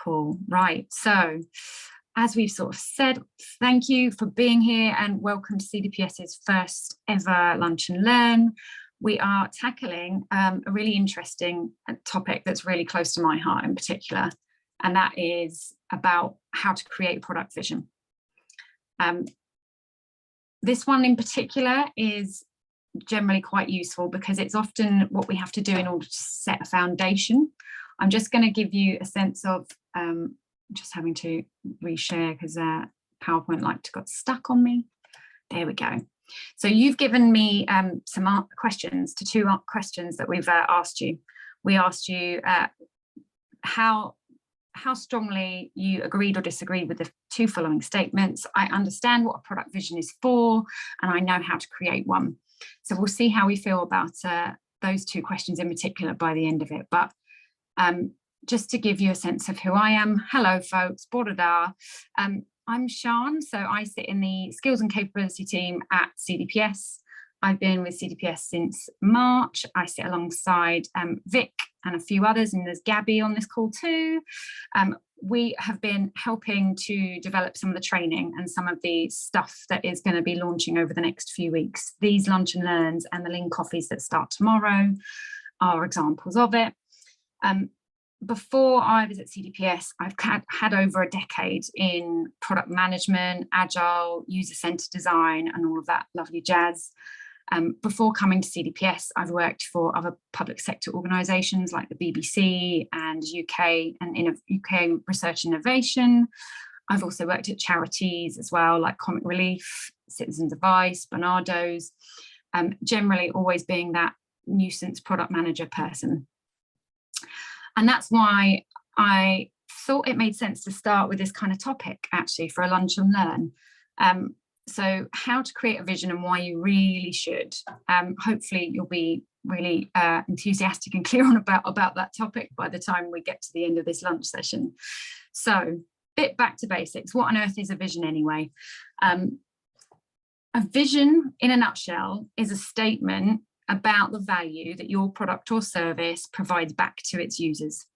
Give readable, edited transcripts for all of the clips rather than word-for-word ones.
Cool. Right. So as we've sort of said, thank you for being here and welcome to CDPS's first ever Lunch and Learn. We are tackling a really interesting topic that's really close to my heart in particular, and that is about how to create product vision. This one in particular is generally quite useful because it's often what we have to do in order to set a foundation. I'm just going to give you a sense of, just having to reshare because PowerPoint got stuck on me. There we go. So you've given me some questions, two questions that we've asked you. We asked you how strongly you agreed or disagreed with the two following statements. I understand what a product vision is for, and I know how to create one. So we'll see how we feel about those two questions in particular by the end of it. But just to give you a sense of who I am, hello folks, Borada. I'm Sian, so I sit in the skills and capability team at CDPS. I've been with CDPS since March. I sit alongside Vic and a few others, and there's Gabby on this call too. We have been helping to develop some of the training and some of the stuff that is going to be launching over the next few weeks. These lunch and learns and the lean coffees that start tomorrow are examples of it. Before I was at CDPS, I've had over a decade in product management, agile, user-centered design, and all of that lovely jazz. Before coming to CDPS, I've worked for other public sector organisations like the BBC and UK Research Innovation. I've also worked at charities as well, like Comic Relief, Citizens Advice, Barnardo's, generally always being that nuisance product manager person. And that's why I thought it made sense to start with this kind of topic, actually, for a lunch and learn. So how to create a vision and why you really should. Hopefully you'll be really enthusiastic and clear on about that topic by the time we get to the end of this lunch session. So bit back to basics. What on earth is a vision anyway? A vision, in a nutshell, is a statement about the value that your product or service provides back to its users.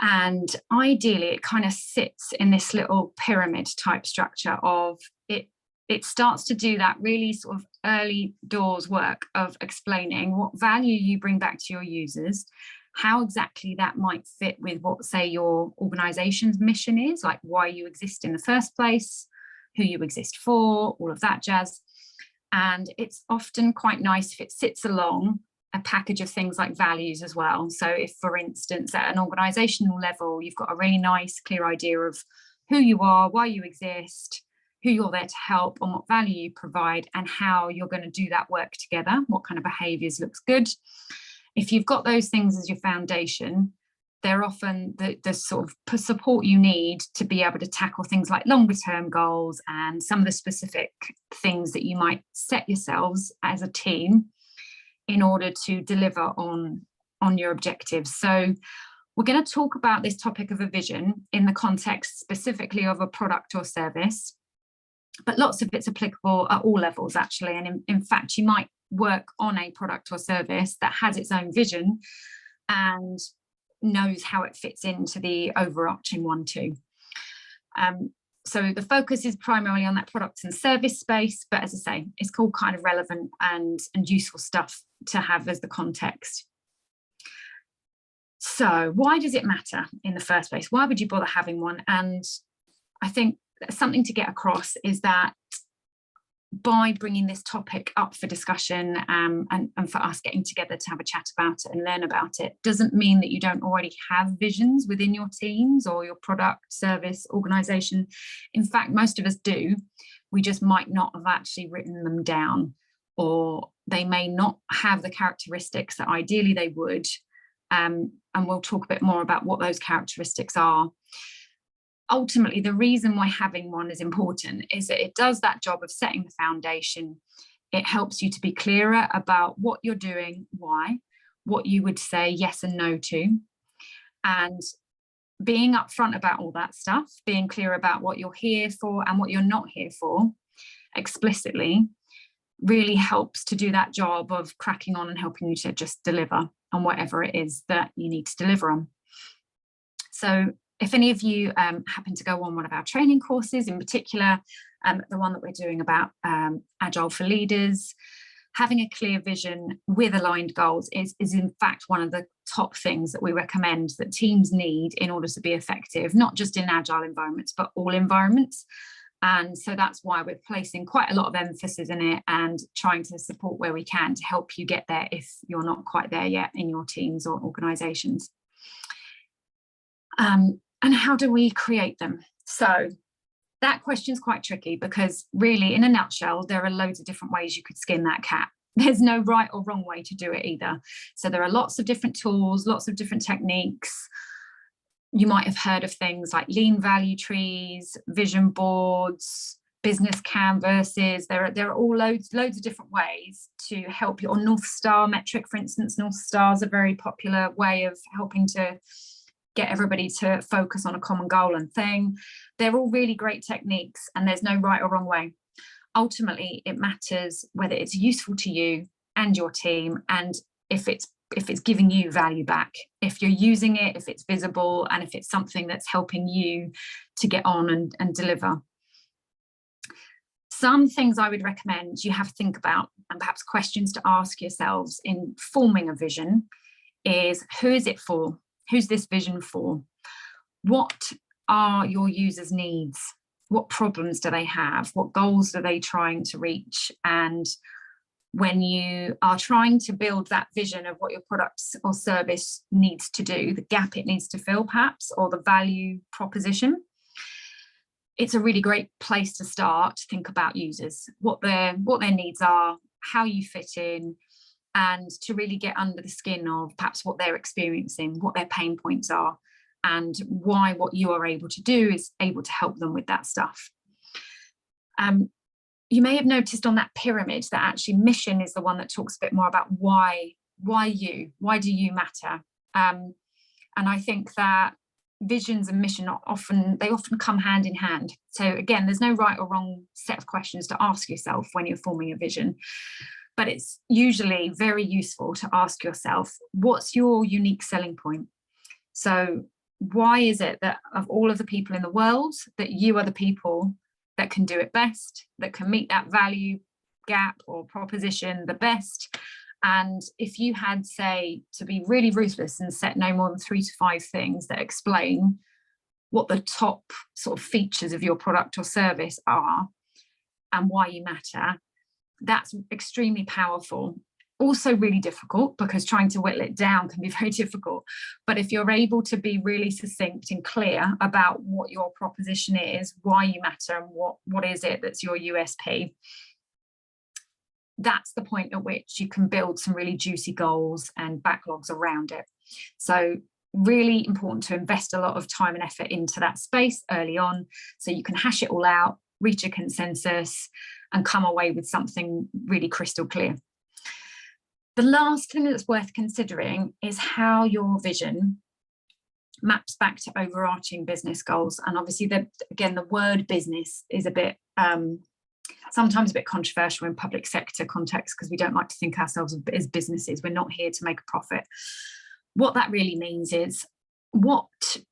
And ideally, it kind of sits in this little pyramid type structure of it starts to do that really sort of early doors work of explaining what value you bring back to your users, how exactly that might fit with what, say, your organization's mission is, like why you exist in the first place, who you exist for, all of that jazz. And it's often quite nice if it sits along a package of things like values as well. So if, for instance, at an organizational level, you've got a really nice, clear idea of who you are, why you exist, who you're there to help, and what value you provide, and how you're going to do that work together, what kind of behaviors looks good. If you've got those things as your foundation, they're often the sort of support you need to be able to tackle things like longer term goals and some of the specific things that you might set yourselves as a team in order to deliver on your objectives. So we're going to talk about this topic of a vision in the context specifically of a product or service, but lots of it's applicable at all levels actually. And in fact, you might work on a product or service that has its own vision and knows how it fits into the overarching one too. So the focus is primarily on that products and service space, but as I say, it's all kind of relevant and useful stuff to have as the context. So why does it matter in the first place? Why would you bother having one? And I think something to get across is that by bringing this topic up for discussion and for us getting together to have a chat about it and learn about it doesn't mean that you don't already have visions within your teams or your product, service, organisation. In fact, most of us do. We just might not have actually written them down, or they may not have the characteristics that ideally they would. And we'll talk a bit more about what those characteristics are. Ultimately, the reason why having one is important is that it does that job of setting the foundation. It helps you to be clearer about what you're doing, why, what you would say yes and no to, and being upfront about all that stuff, being clear about what you're here for and what you're not here for explicitly really helps to do that job of cracking on and helping you to just deliver on whatever it is that you need to deliver on. So If any of you happen to go on one of our training courses, in particular, the one that we're doing about Agile for leaders, having a clear vision with aligned goals is in fact one of the top things that we recommend that teams need in order to be effective, not just in Agile environments, but all environments. And so that's why we're placing quite a lot of emphasis in it and trying to support where we can to help you get there if you're not quite there yet in your teams or organisations. And how do we create them? So that question's quite tricky because really, in a nutshell, there are loads of different ways you could skin that cat. There's no right or wrong way to do it either. So there are lots of different tools, lots of different techniques. You might have heard of things like lean value trees, vision boards, business canvases. There are all loads of different ways to help you. Or North Star metric, for instance. North Star is a very popular way of helping to get everybody to focus on a common goal and thing. They're all really great techniques and there's no right or wrong way. Ultimately, it matters whether it's useful to you and your team and if it's giving you value back, if you're using it, if it's visible, and if it's something that's helping you to get on and deliver. Some things I would recommend you have to think about, and perhaps questions to ask yourselves in forming a vision, is who is it for? Who's this vision for? What are your users' needs? What problems do they have? What goals are they trying to reach? And when you are trying to build that vision of what your product or service needs to do, the gap it needs to fill perhaps, or the value proposition, it's a really great place to start to think about users, what their needs are, how you fit in, and to really get under the skin of perhaps what they're experiencing, what their pain points are, and why what you are able to do is able to help them with that stuff. You may have noticed on that pyramid that actually mission is the one that talks a bit more about why do you matter? And I think that visions and mission often come hand in hand. So again, there's no right or wrong set of questions to ask yourself when you're forming a vision, but it's usually very useful to ask yourself, what's your unique selling point? So why is it that of all of the people in the world that you are the people that can do it best, that can meet that value gap or proposition the best? And if you had, say, to be really ruthless and set no more than 3 to 5 things that explain what the top sort of features of your product or service are and why you matter, that's extremely powerful. Also really difficult because trying to whittle it down can be very difficult. But if you're able to be really succinct and clear about what your proposition is, why you matter, and what is it that's your USP, that's the point at which you can build some really juicy goals and backlogs around it. So really important to invest a lot of time and effort into that space early on so you can hash it all out, reach a consensus, and come away with something really crystal clear. The last thing that's worth considering is how your vision maps back to overarching business goals. And obviously, again, the word business is a bit, sometimes a bit controversial in public sector context because we don't like to think ourselves as businesses. We're not here to make a profit. What that really means is, what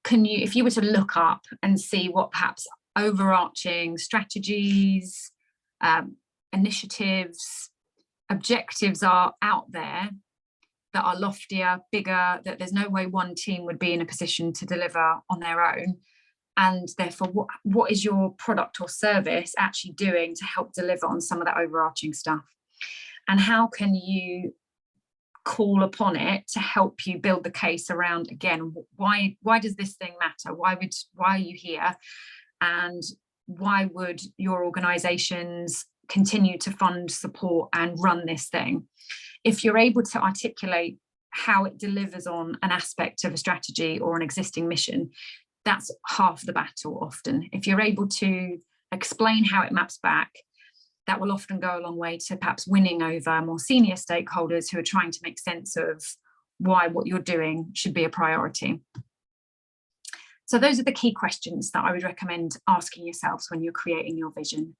can you, if you were to look up and see what perhaps overarching strategies, initiatives, objectives are out there that are loftier, bigger, that there's no way one team would be in a position to deliver on their own. And therefore, what is your product or service actually doing to help deliver on some of that overarching stuff? And how can you call upon it to help you build the case around, again, why does this thing matter? Why are you here? And why would your organizations continue to fund, support, and run this thing? If you're able to articulate how it delivers on an aspect of a strategy or an existing mission, that's half the battle often. If you're able to explain how it maps back, that will often go a long way to perhaps winning over more senior stakeholders who are trying to make sense of why what you're doing should be a priority. So those are the key questions that I would recommend asking yourselves when you're creating your vision.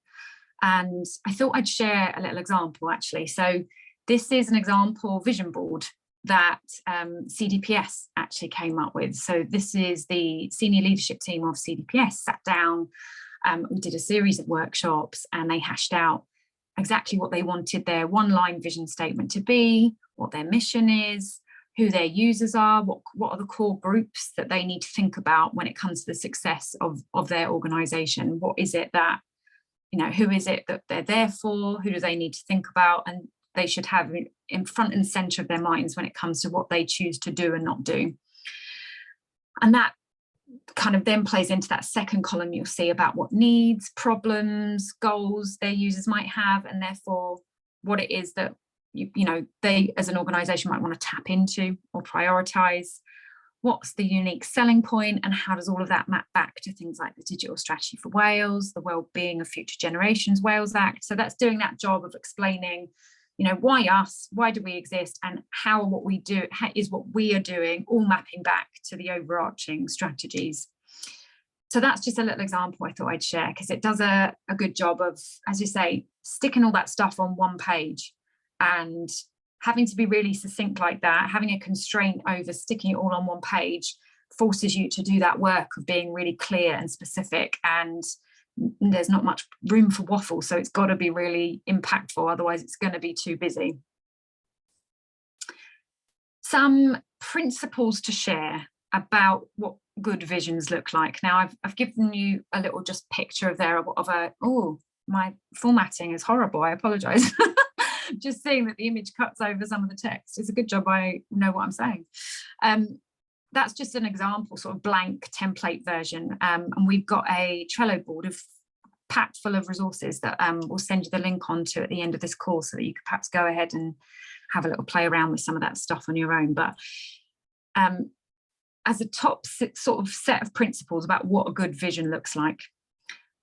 And I thought I'd share a little example actually. So this is an example vision board that CDPS actually came up with. So this is the senior leadership team of CDPS sat down, we did a series of workshops, and they hashed out exactly what they wanted their one-line vision statement to be, what their mission is, who their users are, what are the core groups that they need to think about when it comes to the success of their organization. What is it that, who is it that they're there for? Who do they need to think about? And they should have in front and center of their minds when it comes to what they choose to do and not do. And that kind of then plays into that second column you'll see about what needs, problems, goals their users might have, and therefore what it is that they as an organization might want to tap into or prioritize. What's the unique selling point, and how does all of that map back to things like the Digital Strategy for Wales, the Wellbeing of Future Generations Wales Act? So that's doing that job of explaining, why us, why do we exist, and how what we do is what we are doing, all mapping back to the overarching strategies. So that's just a little example I thought I'd share, because it does a good job of, as you say, sticking all that stuff on one page, and having to be really succinct like that, having a constraint over sticking it all on one page forces you to do that work of being really clear and specific, and there's not much room for waffle, so it's got to be really impactful, otherwise it's going to be too busy. Some principles to share about what good visions look like. Now I've given you a little just picture of oh, my formatting is horrible, I apologize. Just seeing that the image cuts over some of the text. It's a good job I know what I'm saying. That's just an example, sort of blank template version. And we've got a Trello board packed full of resources that we'll send you the link onto at the end of this call, so that you could perhaps go ahead and have a little play around with some of that stuff on your own. But as a top sort of set of principles about what a good vision looks like,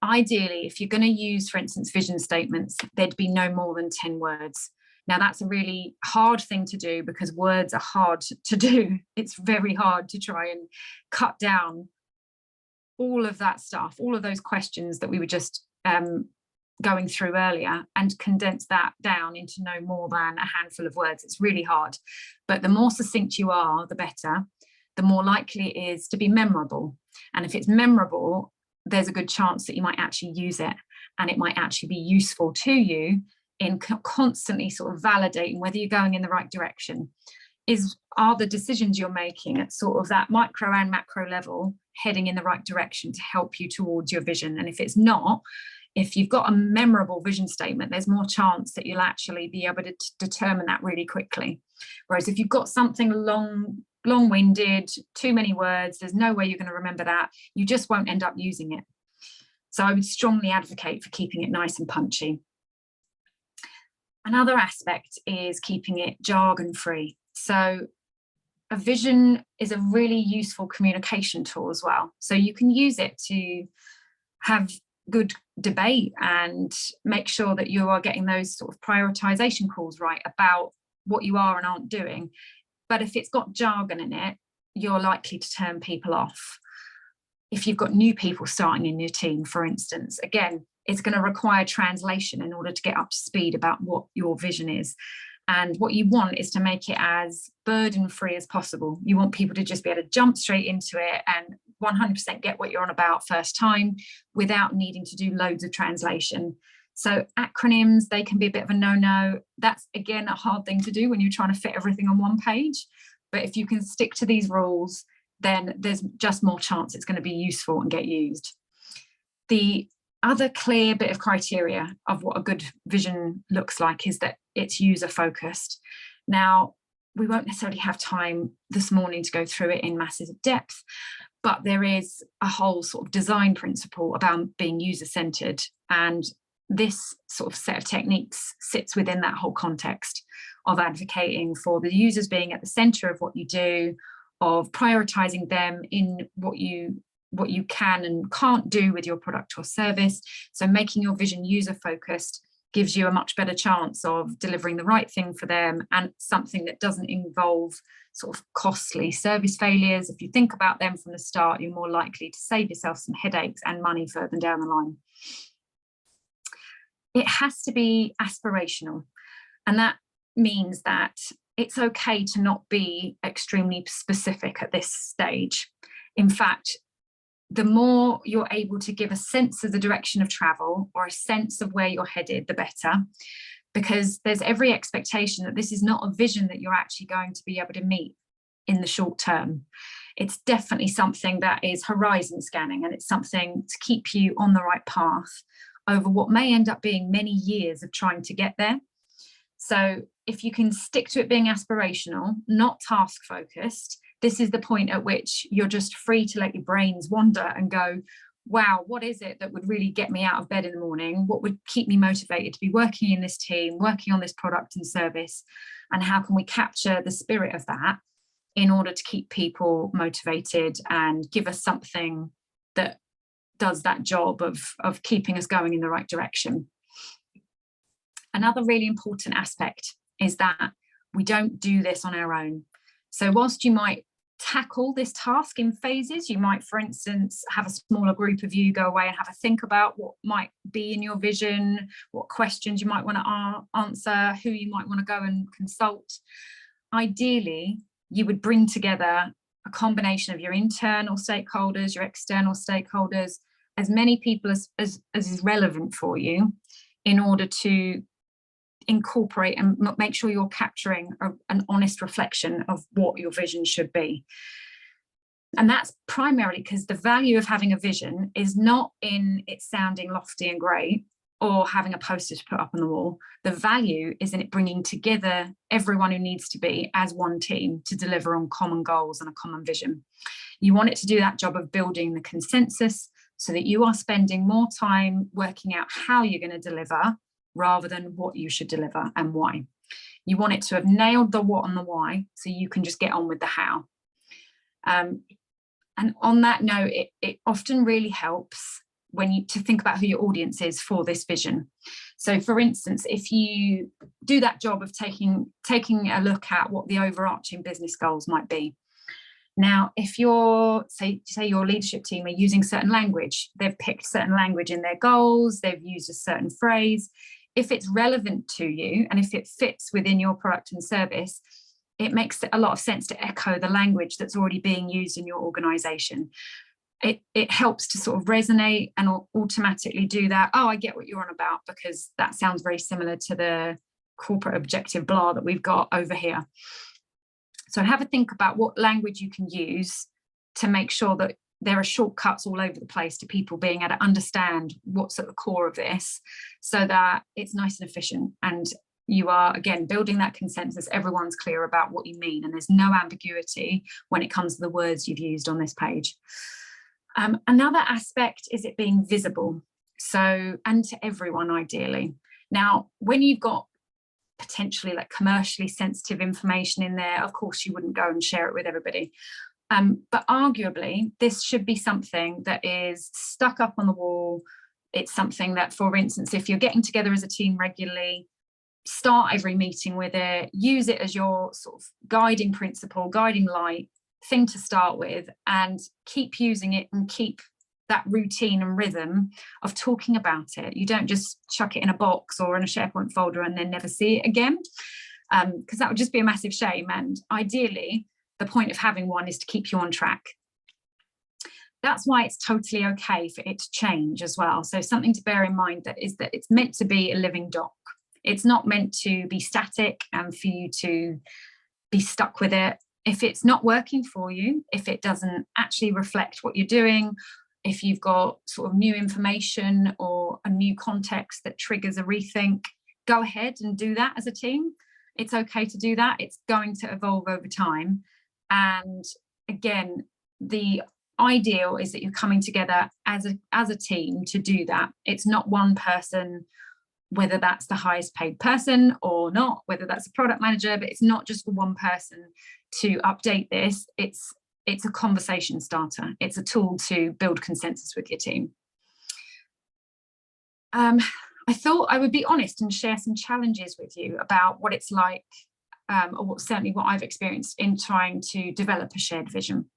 ideally, if you're going to use, for instance, vision statements, there'd be no more than 10 words. Now, that's a really hard thing to do, because words are hard to do. It's very hard to try and cut down all of that stuff, all of those questions that we were just going through earlier, and condense that down into no more than a handful of words. It's really hard. But the more succinct you are, the better. The more likely it is to be memorable. And if it's memorable, there's a good chance that you might actually use it, and it might actually be useful to you in constantly sort of validating whether you're going in the right direction. Are the decisions you're making at sort of that micro and macro level heading in the right direction to help you towards your vision? And if it's not, if you've got a memorable vision statement, there's more chance that you'll actually be able to determine that really quickly. Whereas if you've got something long-winded, too many words, there's no way you're going to remember that. You just won't end up using it. So I would strongly advocate for keeping it nice and punchy. Another aspect is keeping it jargon-free. So a vision is a really useful communication tool as well. So you can use it to have good debate and make sure that you are getting those sort of prioritization calls right about what you are and aren't doing. But if it's got jargon in it, you're likely to turn people off. If you've got new people starting in your team, for instance, again, it's going to require translation in order to get up to speed about what your vision is. And what you want is to make it as burden-free as possible. You want people to just be able to jump straight into it and 100% get what you're on about first time without needing to do loads of translation. So acronyms, they can be a bit of a no-no. That's, again, a hard thing to do when you're trying to fit everything on one page. But if you can stick to these rules, then there's just more chance it's going to be useful and get used. The other clear bit of criteria of what a good vision looks like is that it's user-focused. Now, we won't necessarily have time this morning to go through it in masses of depth, but there is a whole sort of design principle about being user-centered, and this sort of set of techniques sits within that whole context of advocating for the users being at the center of what you do, of prioritizing them in what you can and can't do with your product or service. So making your vision user-focused gives you a much better chance of delivering the right thing for them, and something that doesn't involve sort of costly service failures. If you think about them from the start, you're more likely to save yourself some headaches and money further down the line. It has to be aspirational, and that means that it's okay to not be extremely specific at this stage. In fact, the more you're able to give a sense of the direction of travel or a sense of where you're headed, the better, because there's every expectation that this is not a vision that you're actually going to be able to meet in the short term. It's definitely something that is horizon scanning, and it's something to keep you on the right path over what may end up being many years of trying to get there. So if you can stick to it being aspirational, not task focused, this is the point at which you're just free to let your brains wander and go, wow, what is it that would really get me out of bed in the morning? What would keep me motivated to be working in this team, working on this product and service? And how can we capture the spirit of that in order to keep people motivated and give us something that does that job of keeping us going in the right direction? Another really important aspect is that we don't do this on our own. So whilst you might tackle this task in phases, you might, for instance, have a smaller group of you go away and have a think about what might be in your vision, what questions you might want to answer, who you might want to go and consult. Ideally, you would bring together a combination of your internal stakeholders, your external stakeholders, as many people as is relevant for you, in order to incorporate and make sure you're capturing an honest reflection of what your vision should be. And that's primarily because the value of having a vision is not in it sounding lofty and great or having a poster to put up on the wall. The value is in it bringing together everyone who needs to be as one team to deliver on common goals and a common vision. You want it to do that job of building the consensus so that you are spending more time working out how you're going to deliver rather than what you should deliver and why. You want it to have nailed the what and the why so you can just get on with the how. And on that note, it often really helps when you to think about who your audience is for this vision. So for instance, if you do that job of taking a look at what the overarching business goals might be. Now, if you're, say your leadership team are using certain language, they've picked certain language in their goals, they've used a certain phrase. If it's relevant to you and if it fits within your product and service, it makes a lot of sense to echo the language that's already being used in your organization. It helps to sort of resonate and automatically do that. Oh, I get what you're on about, because that sounds very similar to the corporate objective blah that we've got over here. So have a think about what language you can use to make sure that there are shortcuts all over the place to people being able to understand what's at the core of this, so that it's nice and efficient and you are, again, building that consensus. Everyone's clear about what you mean and there's no ambiguity when it comes to the words you've used on this page. Another aspect is it being visible, and to everyone ideally. Now, when you've got potentially like commercially sensitive information in there, of course you wouldn't go and share it with everybody. But arguably, this should be something that is stuck up on the wall. It's something that, for instance, if you're getting together as a team regularly, start every meeting with it, use it as your sort of guiding principle, guiding light thing to start with, and keep using it and keep that routine and rhythm of talking about it. You don't just chuck it in a box or in a SharePoint folder and then never see it again, because that would just be a massive shame. And ideally, the point of having one is to keep you on track. That's why it's totally okay for it to change as well. So something to bear in mind that it's meant to be a living doc. It's not meant to be static and for you to be stuck with it. If it's not working for you, if it doesn't actually reflect what you're doing, if you've got sort of new information or a new context that triggers a rethink, go ahead and do that as a team. It's okay to do that. It's going to evolve over time. And again, the ideal is that you're coming together as a team to do that. It's not one person, whether that's the highest paid person or not, whether that's a product manager, but it's not just for one person to update this. It's a conversation starter. It's a tool to build consensus with your team. I thought I would be honest and share some challenges with you about what it's like, or certainly what I've experienced in trying to develop a shared vision.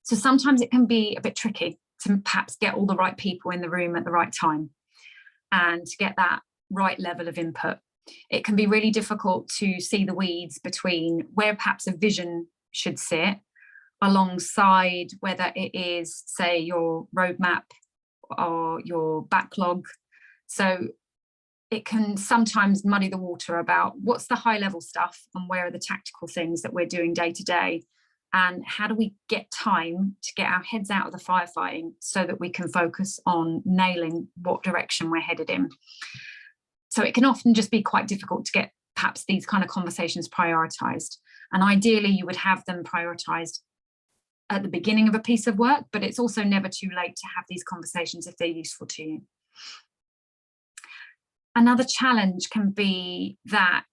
So sometimes it can be a bit tricky to perhaps get all the right people in the room at the right time and to get that right level of input. It can be really difficult to see the weeds between where perhaps a vision should sit alongside whether it is, say, your roadmap or your backlog. So it can sometimes muddy the water about what's the high level stuff and where are the tactical things that we're doing day to day, and how do we get time to get our heads out of the firefighting so that we can focus on nailing what direction we're headed in. So it can often just be quite difficult to get perhaps these kind of conversations prioritized. And ideally you would have them prioritized at the beginning of a piece of work, but it's also never too late to have these conversations if they're useful to you. Another challenge can be that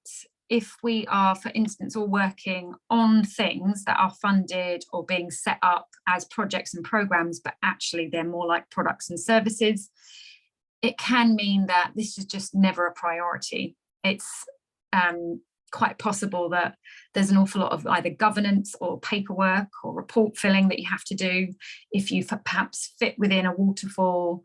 if we are, for instance, all working on things that are funded or being set up as projects and programs, but actually they're more like products and services, it can mean that this is just never a priority. It's quite possible that there's an awful lot of either governance or paperwork or report filling that you have to do if you perhaps fit within a waterfall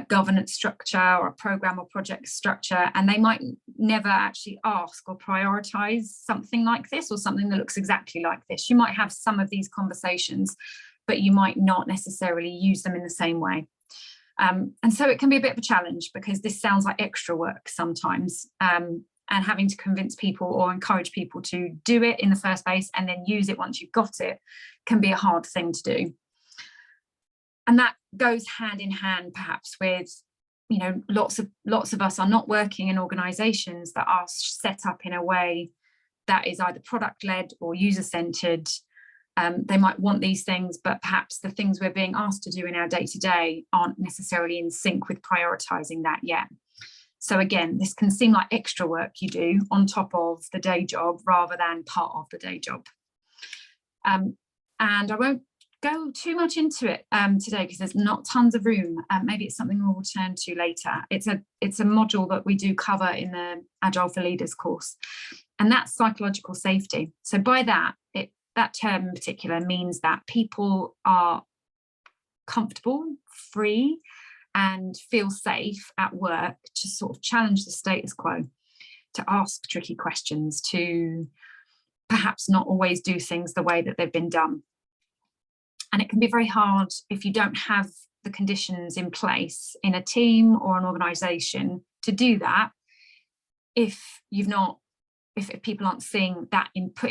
governance structure or a program or project structure, and they might never actually ask or prioritize something like this or something that looks exactly like this. You might have some of these conversations, but you might not necessarily use them in the same way. And so it can be a bit of a challenge because this sounds like extra work sometimes, and having to convince people or encourage people to do it in the first place and then use it once you've got it can be a hard thing to do. And that goes hand in hand perhaps with, you know, lots of us are not working in organizations that are set up in a way that is either product led or user centered. They might want these things, but perhaps the things we're being asked to do in our day to day aren't necessarily in sync with prioritizing that yet. So again, this can seem like extra work you do on top of the day job rather than part of the day job. And I won't go too much into it today because there's not tons of room. Maybe it's something we'll return to later. It's a module that we do cover in the Agile for Leaders course, and that's psychological safety. So by that, that term in particular means that people are comfortable, free, and feel safe at work to sort of challenge the status quo, to ask tricky questions, to perhaps not always do things the way that they've been done. And it can be very hard if you don't have the conditions in place in a team or an organisation to do that, if people aren't seeing that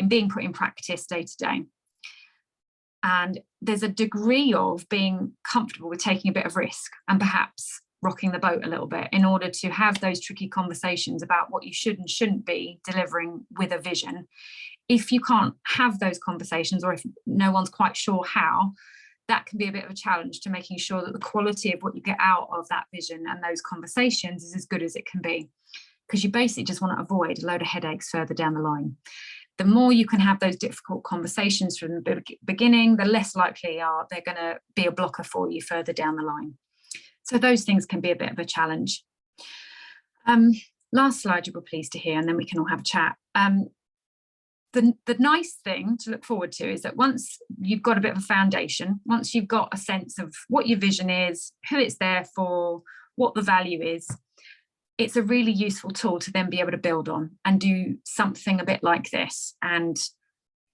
being put in practice day to day. And there's a degree of being comfortable with taking a bit of risk and perhaps rocking the boat a little bit in order to have those tricky conversations about what you should and shouldn't be delivering with a vision. If you can't have those conversations, or if no one's quite sure how, that can be a bit of a challenge to making sure that the quality of what you get out of that vision and those conversations is as good as it can be, because you basically just want to avoid a load of headaches further down the line. The more you can have those difficult conversations from the beginning, the less likely are they're going to be a blocker for you further down the line. So those things can be a bit of a challenge. Last slide, you'll be pleased to hear, and then we can all have a chat. The nice thing to look forward to is that once you've got a bit of a foundation, once you've got a sense of what your vision is, who it's there for, what the value is, it's a really useful tool to then be able to build on and do something a bit like this, and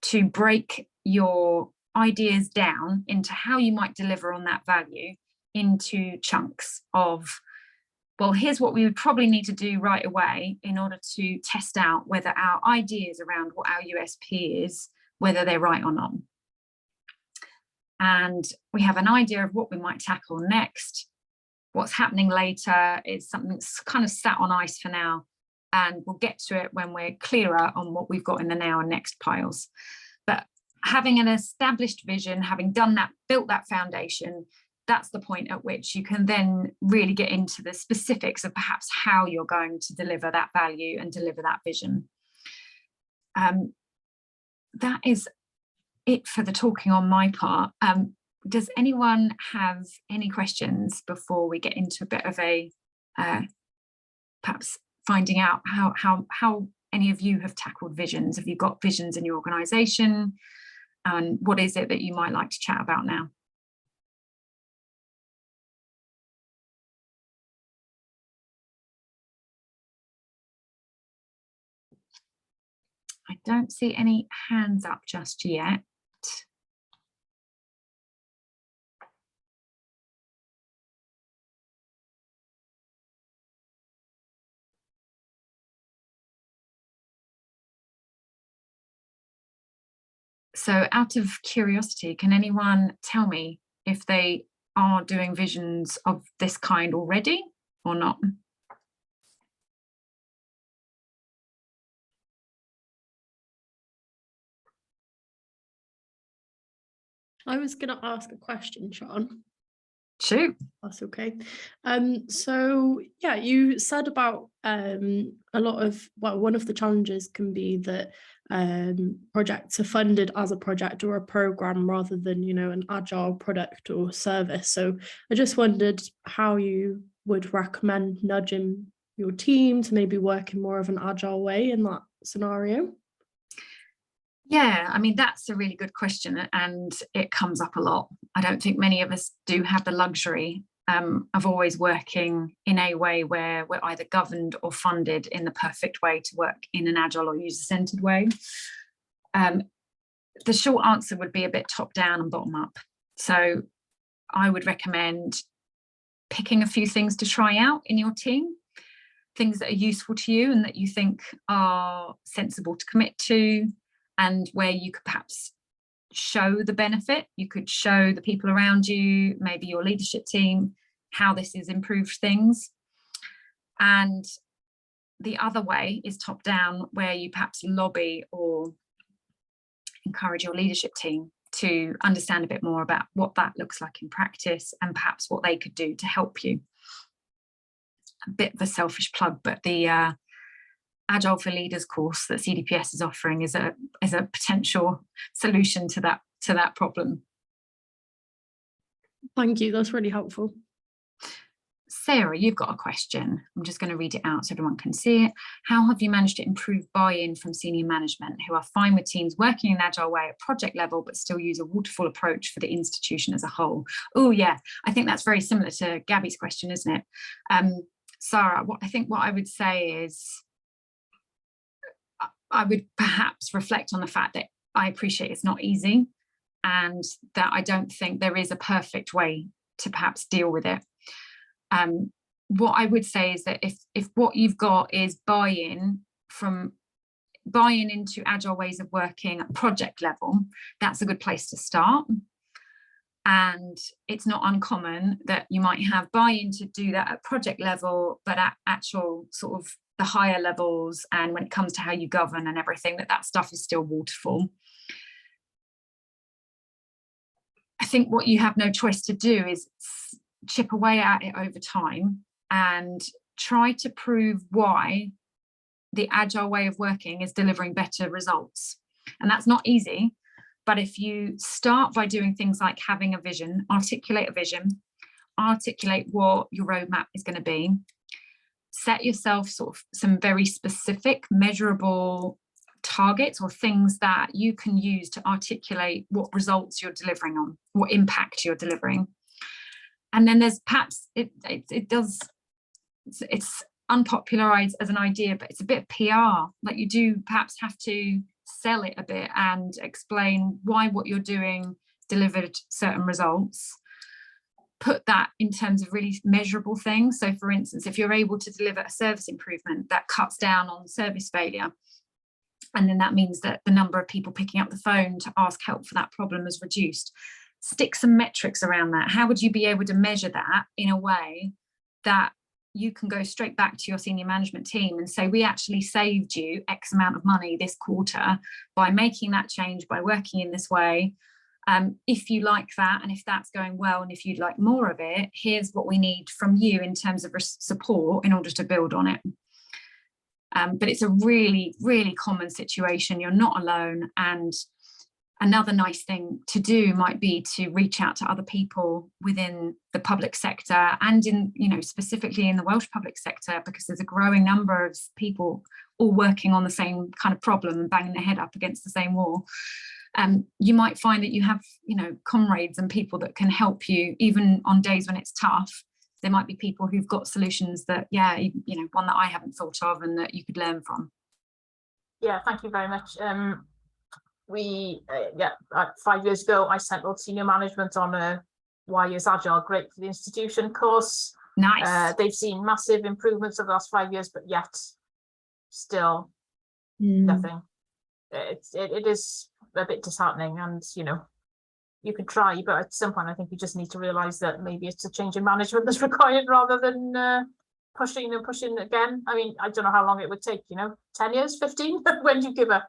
to break your ideas down into how you might deliver on that value into chunks of, well, here's what we would probably need to do right away in order to test out whether our ideas around what our USP is, whether they're right or not. And we have an idea of what we might tackle next. What's happening later is something that's kind of sat on ice for now, and we'll get to it when we're clearer on what we've got in the now and next piles. But having an established vision, having done that, built that foundation, that's the point at which you can then really get into the specifics of perhaps how you're going to deliver that value and deliver that vision. That is it for the talking on my part. Does anyone have any questions before we get into a bit of a perhaps finding out how any of you have tackled visions? Have you got visions in your organisation? And what is it that you might like to chat about now? don't see any hands up just yet. So out of curiosity, can anyone tell me if they are doing visions of this kind already or not? I was going to ask a question, Sean. Shoot. That's okay. So yeah, you said about a lot of, well, one of the challenges can be that projects are funded as a project or a program rather than, you know, an agile product or service. So I just wondered how you would recommend nudging your team to maybe work in more of an agile way in that scenario. Yeah, I mean, that's a really good question, and it comes up a lot. I don't think many of us do have the luxury of always working in a way where we're either governed or funded in the perfect way to work in an agile or user-centered way. The short answer would be a bit top down and bottom up. So I would recommend picking a few things to try out in your team, things that are useful to you and that you think are sensible to commit to, and where you could perhaps show the benefit. You could show the people around you, maybe your leadership team, how this has improved things. And the other way is top down, where you perhaps lobby or encourage your leadership team to understand a bit more about what that looks like in practice and perhaps what they could do to help you. A bit of a selfish plug, but the Agile for Leaders course that CDPS is offering is a potential solution to that problem. Thank you, that's really helpful. Sarah, you've got a question. I'm just going to read it out so everyone can see it. How have you managed to improve buy-in from senior management who are fine with teams working in an agile way at project level, but still use a waterfall approach for the institution as a whole? Oh yeah, I think that's very similar to Gabby's question, isn't it? Sarah, what I would say is, I would perhaps reflect on the fact that I appreciate it's not easy and that I don't think there is a perfect way to perhaps deal with it. What I would say is that if what you've got is buy-in into agile ways of working at project level, that's a good place to start. And it's not uncommon that you might have buy-in to do that at project level, but at actual sort of the higher levels, and when it comes to how you govern and everything, that stuff is still waterfall. I think what you have no choice to do is chip away at it over time and try to prove why the agile way of working is delivering better results. And that's not easy, but if you start by doing things like having a vision, articulate what your roadmap is going to be, set yourself sort of some very specific measurable targets or things that you can use to articulate what results you're delivering on, what impact you're delivering. And then there's perhaps it's unpopularized as an idea, but it's a bit of PR. Like you do perhaps have to sell it a bit and explain why what you're doing delivered certain results. Put that in terms of really measurable things. So for instance, if you're able to deliver a service improvement that cuts down on service failure, and then that means that the number of people picking up the phone to ask help for that problem is reduced, stick some metrics around that. How would you be able to measure that in a way that you can go straight back to your senior management team and say, we actually saved you X amount of money this quarter by making that change, by working in this way. If you like that, and if that's going well, and if you'd like more of it, here's what we need from you in terms of support in order to build on it. But it's a really, really common situation. You're not alone. And another nice thing to do might be to reach out to other people within the public sector and in, specifically in the Welsh public sector, because there's a growing number of people all working on the same kind of problem and banging their head up against the same wall. You might find that you have, comrades and people that can help you even on days when it's tough. There might be people who've got solutions that, one that I haven't thought of and that you could learn from. Yeah, thank you very much. We 5 years ago, I sent all senior management on a why is Agile great for the institution course. Nice. They've seen massive improvements over the last 5 years, but yet still nothing. It is a bit disheartening, and you can try, but at some point I think you just need to realize that maybe it's a change in management that's required rather than pushing and pushing again. I mean, I don't know how long it would take, 10 years, 15. When do you give up?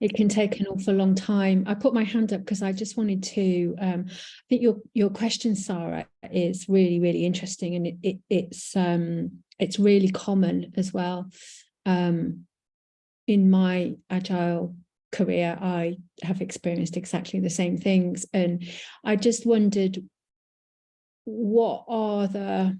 It can take an awful long time. I put my hand up because I just wanted to, I think your question, Sarah, is really, really interesting, and it's really common as well. In my Agile career, I have experienced exactly the same things, and I just wondered, what are the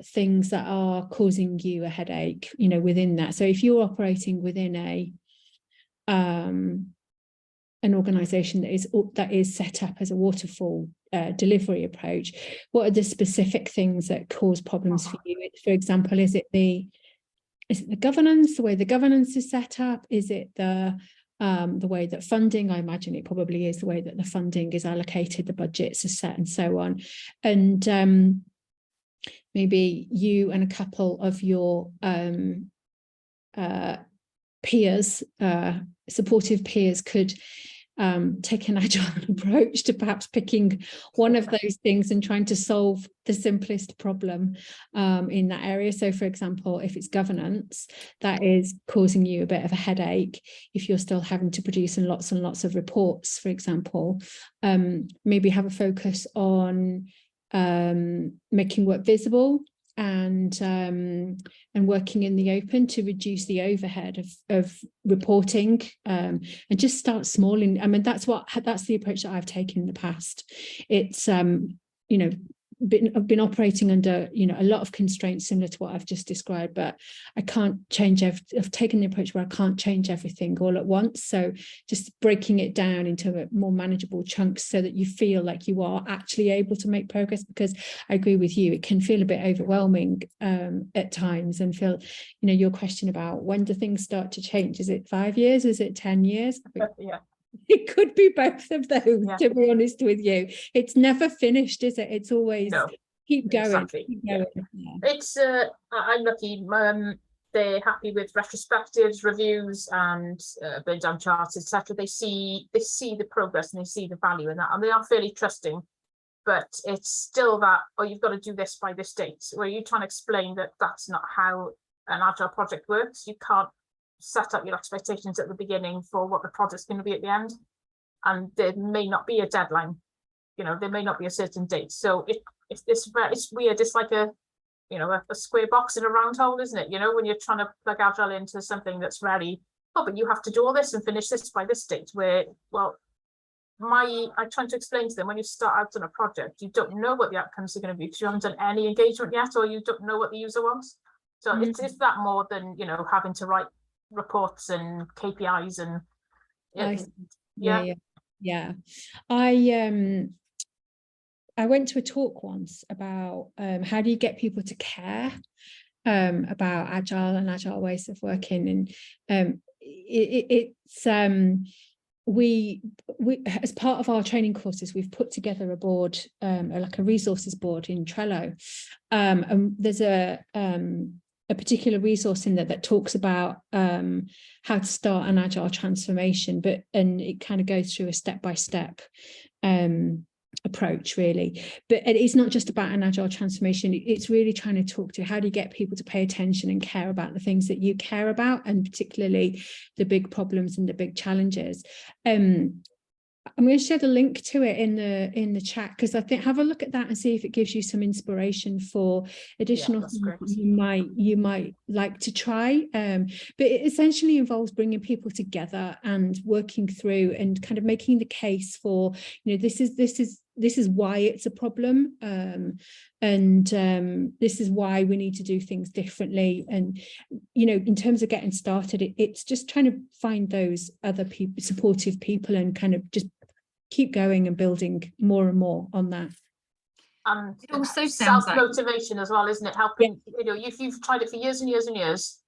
things that are causing you a headache, within that? So if you're operating within an organization that is set up as a waterfall delivery approach, what are the specific things that cause problems for you? For example, is it the governance, the way the governance is set up? Is it the way that funding? I imagine it probably is the way that the funding is allocated, the budgets are set, and so on. And maybe you and a couple of your peers, supportive peers, could take an Agile approach to perhaps picking one of those things and trying to solve the simplest problem in that area. So, for example, if it's governance that is causing you a bit of a headache, if you're still having to produce lots and lots of reports, for example, maybe have a focus on making work visible and working in the open to reduce the overhead of reporting, and just start small. That's the approach that I've taken in the past. It's I've been operating under a lot of constraints similar to what I've just described, but I can't change I've taken the approach where I can't change everything all at once. So just breaking it down into more manageable chunks so that you feel like you are actually able to make progress, because I agree with you, it can feel a bit overwhelming at times, and feel, your question about when do things start to change? Is it 5 years? Is it 10 years? Yeah. It could be both of those, to be honest with you. It's never finished, is it? It's always keep going. Exactly. Keep going. Yeah. It's I'm lucky. They're happy with retrospectives, reviews, and burn down charts, etc. They see the progress and they see the value in that, and they are fairly trusting. But it's still that, you've got to do this by this date, where you're trying to explain that that's not how an Agile project works. You can't set up your expectations at the beginning for what the project's going to be at the end, and there may not be a deadline, there may not be a certain date. So it's weird. It's like a square box in a round hole, isn't it? When you're trying to plug Agile into something that's very, but you have to do all this and finish this by this date, where, I'm trying to explain to them, when you start out on a project, you don't know what the outcomes are going to be because you haven't done any engagement yet, or you don't know what the user wants. So it's that more than having to write reports and KPIs and I went to a talk once about how do you get people to care about Agile and Agile ways of working, and we as part of our training courses, we've put together a board, like a resources board in Trello, and there's a particular resource in there that talks about how to start an Agile transformation, and it kind of goes through a step-by-step approach, really. But it's not just about an Agile transformation, it's really trying to talk to how do you get people to pay attention and care about the things that you care about, and particularly the big problems and the big challenges. I'm going to share the link to it in the chat, because I think have a look at that and see if it gives you some inspiration for additional things that you might like to try. But it essentially involves bringing people together and working through and kind of making the case for, this is why it's a problem, and this is why we need to do things differently. And in terms of getting started, it's just trying to find those other people, supportive people, and kind of just keep going and building more and more on that. It also sounds like self-motivation as well, isn't it? Helping, you know, if you've tried it for years and years and years.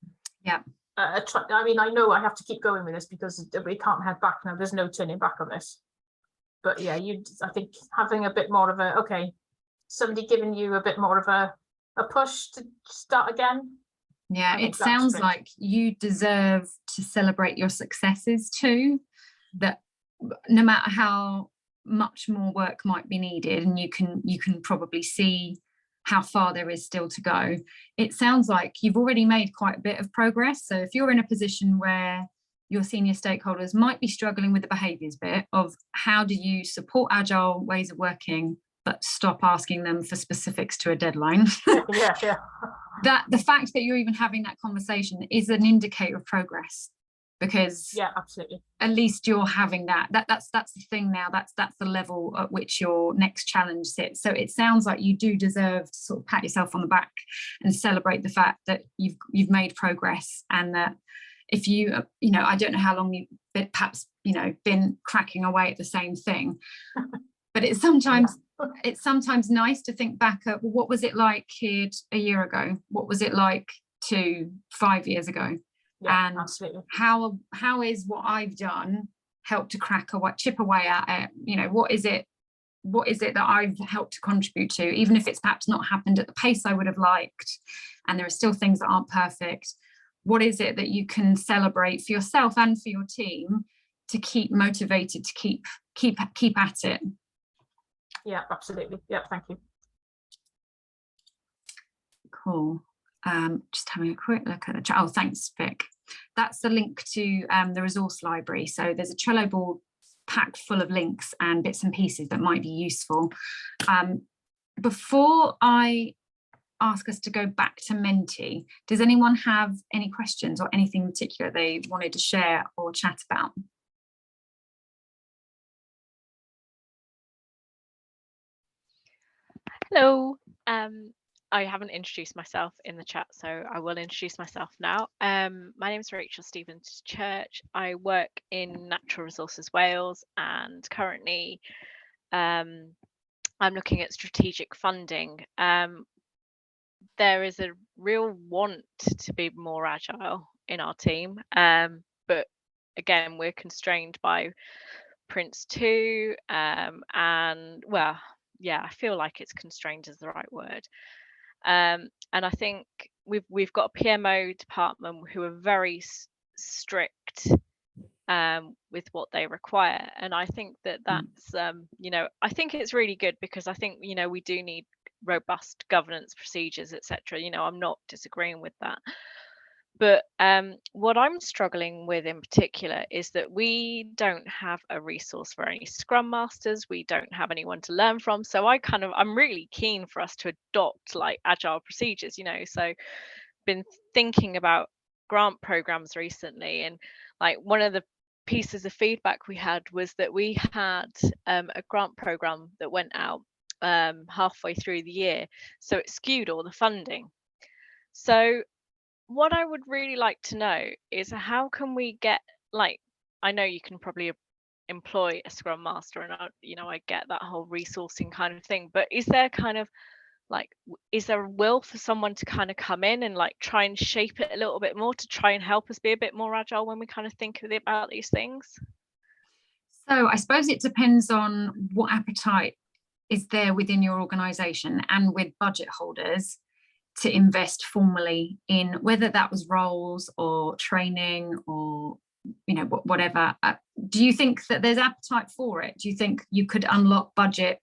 Yeah. I mean, I know I have to keep going with this because we can't head back now. There's no turning back on this. But yeah, I think having a bit more of a, okay, somebody giving you a bit more of a push to start again. Yeah, it sounds like you deserve to celebrate your successes too, that no matter how much more work might be needed, and you can probably see how far there is still to go. It sounds like you've already made quite a bit of progress. So if you're in a position where your senior stakeholders might be struggling with the behaviours bit of how do you support agile ways of working, but stop asking them for specifics to a deadline. Yeah. That the fact that you're even having that conversation is an indicator of progress, because yeah, absolutely, at least you're having that's the thing now. That's the level at which your next challenge sits. So it sounds like you do deserve to sort of pat yourself on the back and celebrate the fact that you've made progress, and that if you know, I don't know how long you've perhaps been cracking away at the same thing, but it's sometimes it's sometimes nice to think back at, well, what was it like here a year ago? What was it like 5 years ago? Yeah, and absolutely. How is what I've done helped to chip away at it? What is it that I've helped to contribute to, even if it's perhaps not happened at the pace I would have liked, and there are still things that aren't perfect. What is it that you can celebrate for yourself and for your team to keep motivated, to keep at it? Yeah, absolutely. Yeah, thank you. Cool. Just having a quick look at the chat. Oh, thanks, Vic. That's the link to the resource library. So there's a Trello board packed full of links and bits and pieces that might be useful. Before I ask us to go back to Menti, does anyone have any questions or anything in particular they wanted to share or chat about? Hello. I haven't introduced myself in the chat, so I will introduce myself now. My name is Rachel Stevens Church. I work in Natural Resources Wales, and currently I'm looking at strategic funding. There is a real want to be more agile in our team, but again, we're constrained by Prince 2, and well, yeah, I feel like it's constrained is the right word. And I think we've got a PMO department who are very strict with what they require, and I think that's I think it's really good, because I think we do need robust governance procedures, etc. I'm not disagreeing with that, but what I'm struggling with in particular is that we don't have a resource for any Scrum Masters. We don't have anyone to learn from. So I'm really keen for us to adopt like agile procedures, so been thinking about grant programs recently, and like one of the pieces of feedback we had was that we had a grant program that went out halfway through the year, so it skewed all the funding. So what I would really like to know is how can we get, like, I know you can probably employ a Scrum Master, and I get that whole resourcing kind of thing, but is there is there a will for someone to kind of come in and like try and shape it a little bit more to try and help us be a bit more agile when we kind of think about these things? So I suppose it depends on what appetite is there within your organisation and with budget holders to invest formally in, whether that was roles or training or whatever. Do you think that there's appetite for it? Do you think you could unlock budget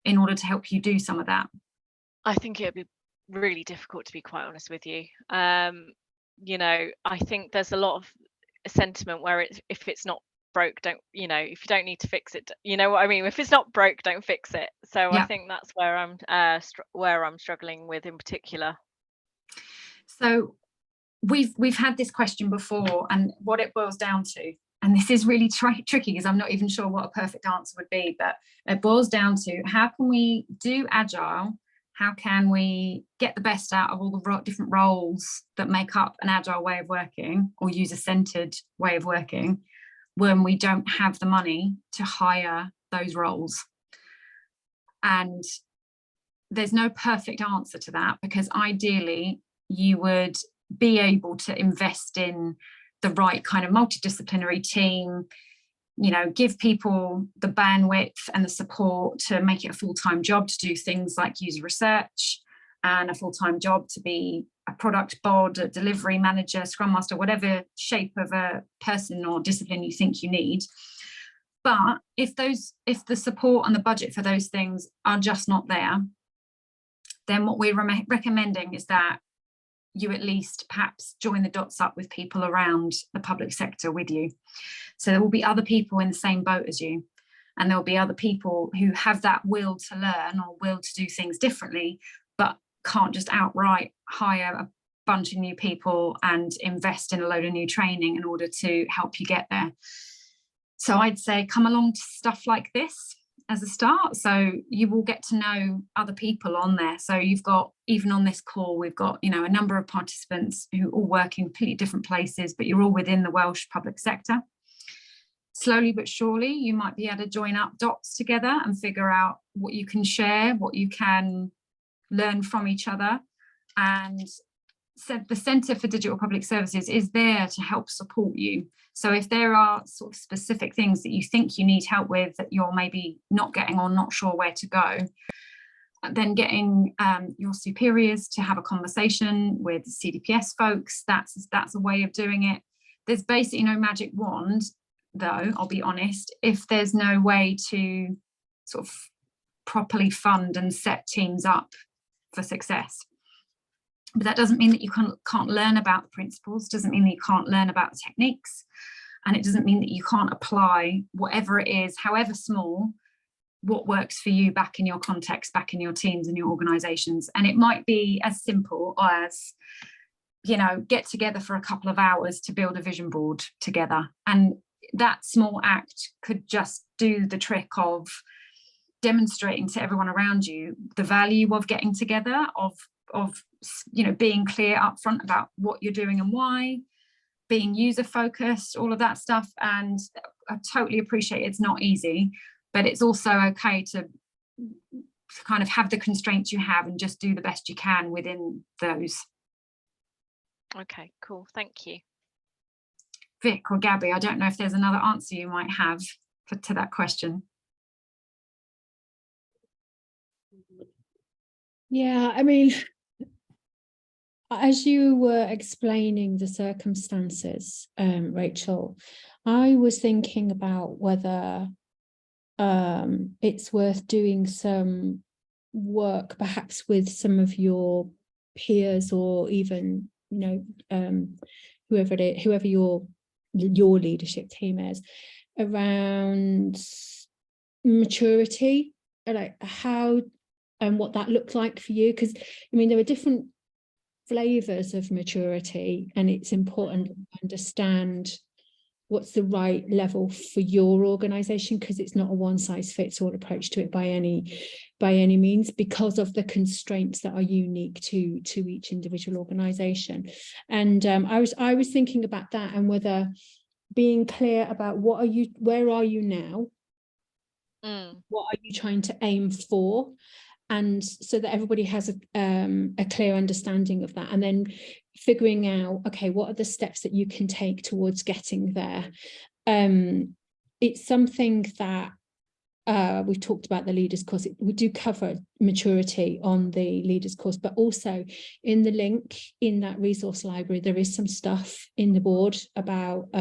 in order to help you do some of that? I think it would be really difficult, to be quite honest with you. I think there's a lot of sentiment where if it's not broke, don't, if you don't need to fix it, you know what I mean? If it's not broke, don't fix it. So yeah. I think that's where I'm struggling with in particular. So we've had this question before, and what it boils down to, and this is really tricky because I'm not even sure what a perfect answer would be, but it boils down to how can we do agile? How can we get the best out of all the different roles that make up an agile way of working or user-centered way of working when we don't have the money to hire those roles? And there's no perfect answer to that, because ideally you would be able to invest in the right kind of multidisciplinary team, you know, give people the bandwidth and the support to make it a full-time job to do things like user research, and a full-time job to be a product bod, a delivery manager, scrum master, whatever shape of a person or discipline you think you need. But if the support and the budget for those things are just not there, then what we're recommending is that you at least perhaps join the dots up with people around the public sector with you. So there will be other people in the same boat as you, and there'll be other people who have that will to learn or will to do things differently, but can't just outright hire a bunch of new people and invest in a load of new training in order to help you get there. So I'd say come along to stuff like this as a start, so you will get to know other people on there. So you've got, even on this call, we've got, you know, a number of participants who all work in completely different places, but you're all within the Welsh public sector. Slowly but surely, you might be able to join up dots together and figure out what you can share, what you can learn from each other. And so the Centre for Digital Public Services is there to help support you. So if there are sort of specific things that you think you need help with that you're maybe not getting or not sure where to go, then getting your superiors to have a conversation with CDPS folks, that's a way of doing it. There's basically no magic wand, though, I'll be honest, if there's no way to sort of properly fund and set teams up for success. But that doesn't mean that you can't learn about the principles, doesn't mean that you can't learn about the techniques, and it doesn't mean that you can't apply whatever it is, however small, what works for you back in your context, back in your teams and your organisations. And it might be as simple as, you know, get together for a couple of hours to build a vision board together. And that small act could just do the trick of demonstrating to everyone around you the value of getting together, of you know, being clear up front about what you're doing and why, being user focused, all of that stuff. And I totally appreciate it's not easy, but it's also okay to kind of have the constraints you have and just do the best you can within those. Okay, cool, thank you. Vic or Gabby, I don't know if there's another answer you might have to that question. Yeah, I mean, as you were explaining the circumstances, Rachel, I was thinking about whether it's worth doing some work perhaps with some of your peers, or even, you know, whoever your leadership team is, around maturity, like how and what that looked like for you. Because I mean, there are different flavors of maturity, and it's important to understand what's the right level for your organization, because it's not a one-size-fits-all approach to it by any means, because of the constraints that are unique to each individual organization. And I was thinking about that, and whether being clear about where are you now, what are you trying to aim for, and so that everybody has a clear understanding of that, and then figuring out, okay, what are the steps that you can take towards getting there. It's something that we've talked about the leaders course. We do cover maturity on the leaders course, but also in the link in that resource library, there is some stuff in the board about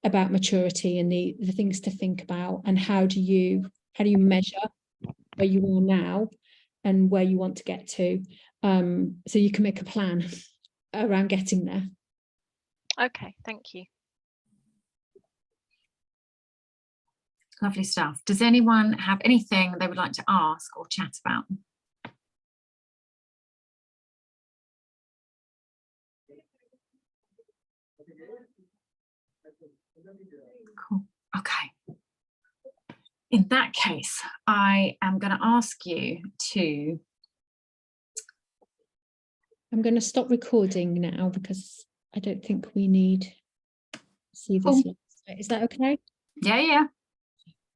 maturity and the things to think about, and how do you measure where you are now and where you want to get to, so you can make a plan around getting there. Okay, thank you. Lovely stuff. Does anyone have anything they would like to ask or chat about? Cool. Okay. In that case, I am going to ask you to... I'm going to stop recording now, because I don't think we need to see this. Is that okay? Yeah.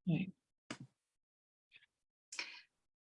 Right.